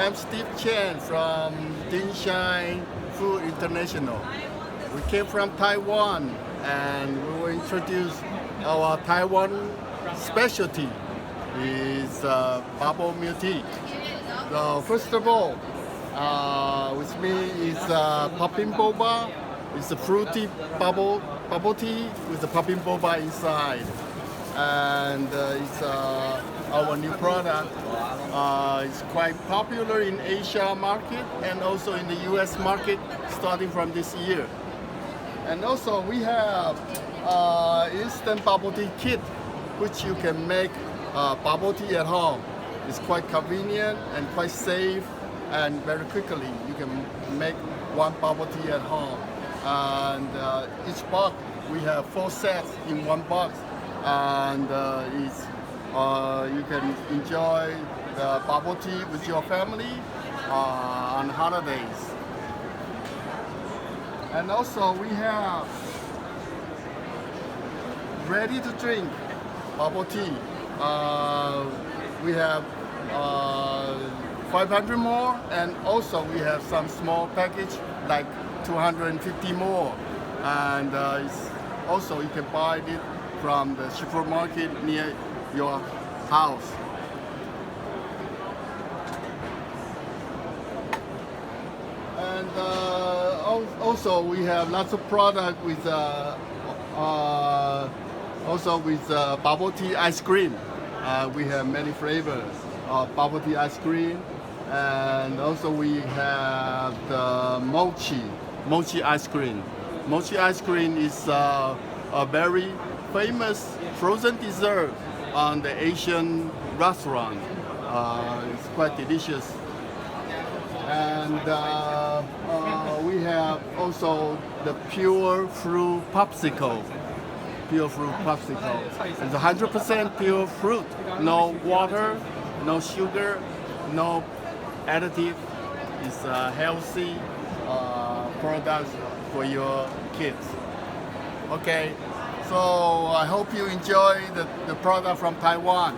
I'm Steve.chen from Dinshine Food International. We came from Taiwan and we will introduce our Taiwan specialty is bubble milk tea. So first of all, with me is popping boba. It's a fruity bubble tea with the popping boba inside, and it's our new product. It's quite popular in Asia market and also in the US market starting from this year. And also we have instant bubble tea kit, which you can make bubble tea at home. It's quite convenient and quite safe, and very quickly you can make one bubble tea at home. And each box we have 4 sets in one box, and you can enjoy the bubble tea with your family on holidays. And also we have ready to drink bubble tea. We have 500 more, and also we have some small package like 250 more. And also you can buy it from the supermarket near your house. And also we have lots of product with bubble tea ice cream. We have many flavors of bubble tea ice cream, and also we have the mochi ice cream. Mochi ice cream is a very famous frozen dessert on the Asian restaurant. It's quite delicious. And we have also the pure fruit popsicle. Pure fruit popsicle. It's 100% pure fruit. No water, no sugar, no additive. It's a healthy product for your kids. Okay, so I hope you enjoy the product from Taiwan.